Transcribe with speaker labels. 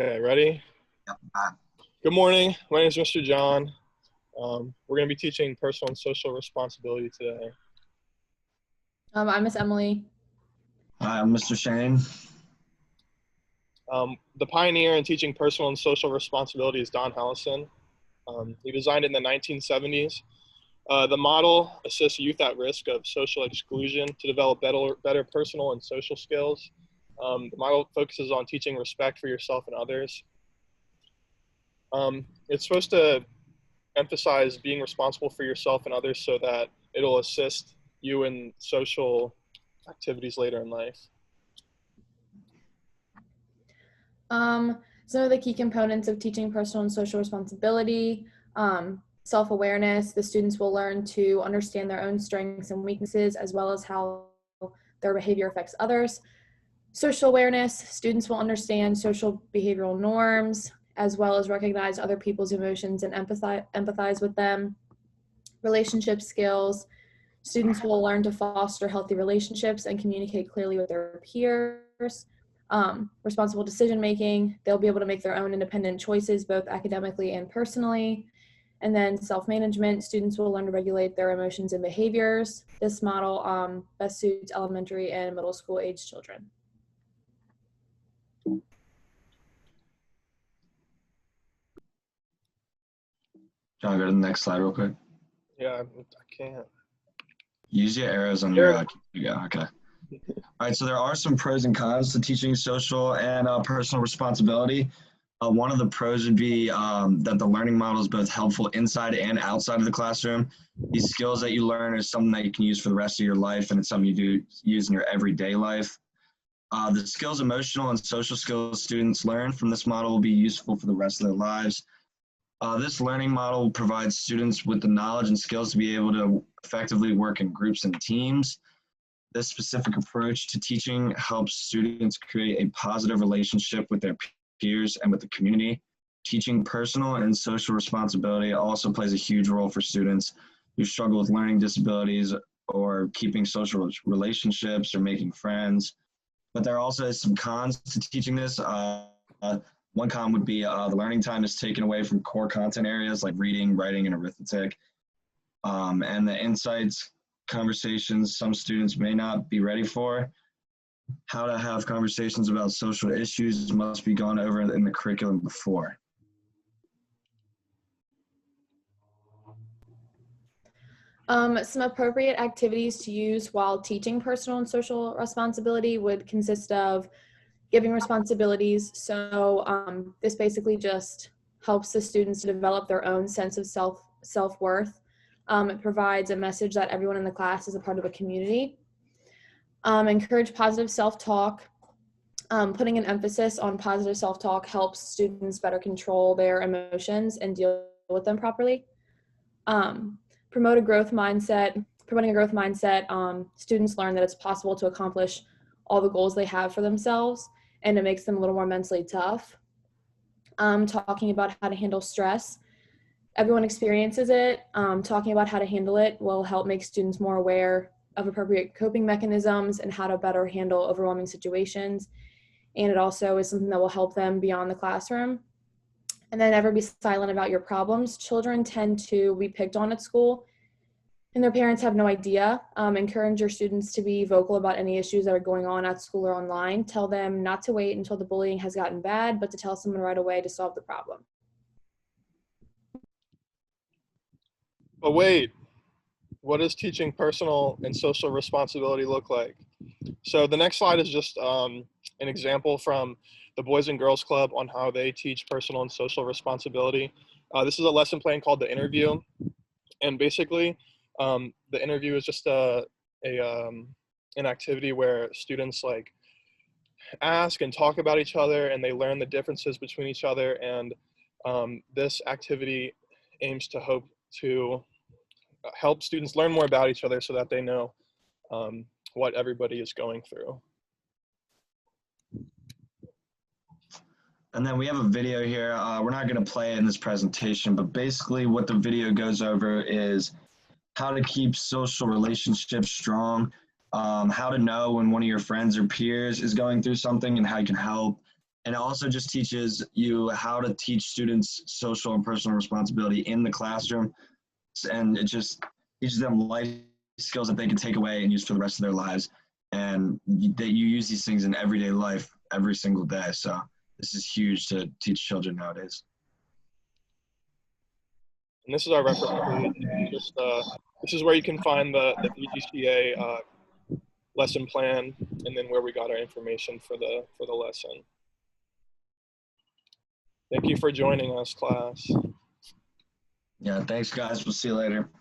Speaker 1: Okay, ready?
Speaker 2: Yep.
Speaker 1: Good morning. My name is Mr. John. We're going to be teaching personal and social responsibility today.
Speaker 3: I'm Miss Emily.
Speaker 2: Hi, I'm Mr. Shane.
Speaker 1: The pioneer in teaching personal and social responsibility is Don Hallison. He designed it in the 1970s. The model assists youth at risk of social exclusion to develop better personal and social skills. The model focuses on teaching respect for yourself and others. It's supposed to emphasize being responsible for yourself and others so that it'll assist you in social activities later in life.
Speaker 3: Some of the key components of teaching personal and social responsibility, self-awareness. The students will learn to understand their own strengths and weaknesses, as well as how their behavior affects others. Social awareness, students will understand social behavioral norms, as well as recognize other people's emotions and empathize with them. Relationship skills, students will learn to foster healthy relationships and communicate clearly with their peers. Responsible decision making, they'll be able to make their own independent choices, both academically and personally. And then self-management, students will learn to regulate their emotions and behaviors. This model best suits elementary and middle school age children.
Speaker 2: John, go to the next slide real quick.
Speaker 1: Yeah, I can't.
Speaker 2: Use your arrows on your yeah, okay. All right, so there are some pros and cons to teaching social and personal responsibility. One of the pros would be that the learning model is both helpful inside and outside of the classroom. These skills that you learn are something that you can use for the rest of your life, and it's something you do use in your everyday life. The skills, emotional and social skills students learn from this model will be useful for the rest of their lives. This learning model provides students with the knowledge and skills to be able to effectively work in groups and teams. This specific approach to teaching helps students create a positive relationship with their peers and with the community. Teaching personal and social responsibility also plays a huge role for students who struggle with learning disabilities or keeping social relationships or making friends. But there also is some cons to teaching this. One con would be the learning time is taken away from core content areas like reading, writing, and arithmetic. And the insights, conversations some students may not be ready for. How to have conversations about social issues must be gone over in the curriculum before.
Speaker 3: Some appropriate activities to use while teaching personal and social responsibility would consist of giving responsibilities. So this basically just helps the students to develop their own sense of self-worth. It provides a message that everyone in the class is a part of a community. Encourage positive self-talk. Putting an emphasis on positive self-talk helps students better control their emotions and deal with them properly. Promoting a growth mindset, students learn that it's possible to accomplish all the goals they have for themselves, and it makes them a little more mentally tough. Talking about how to handle stress. Everyone experiences it. Talking about how to handle it will help make students more aware of appropriate coping mechanisms and how to better handle overwhelming situations. And it also is something that will help them beyond the classroom. And then never be silent about your problems. Children tend to be picked on at school, and their parents have no idea. Encourage your students to be vocal about any issues that are going on at school or online. Tell them not to wait until the bullying has gotten bad, but to tell someone right away to solve the problem.
Speaker 1: But wait, what does teaching personal and social responsibility look like? So the next slide is just an example from the Boys and Girls Club on how they teach personal and social responsibility. This is a lesson plan called The Interview. And basically, the interview is just an activity where students like ask and talk about each other, and they learn the differences between each other. And this activity aims to help students learn more about each other so that they know what everybody is going through.
Speaker 2: And then we have a video here. We're not going to play it in this presentation, but basically what the video goes over is how to keep social relationships strong, how to know when one of your friends or peers is going through something and how you can help, And it also just teaches you how to teach students social and personal responsibility in the classroom. And it just teaches them life skills that they can take away and use for the rest of their lives. And that you use these things in everyday life every single day. So this is huge to teach children nowadays.
Speaker 1: And this is our reference page. Just, this is where you can find the VGCA lesson plan, and then where we got our information for the lesson. Thank you for joining us, class.
Speaker 2: Yeah, thanks guys. We'll see you later.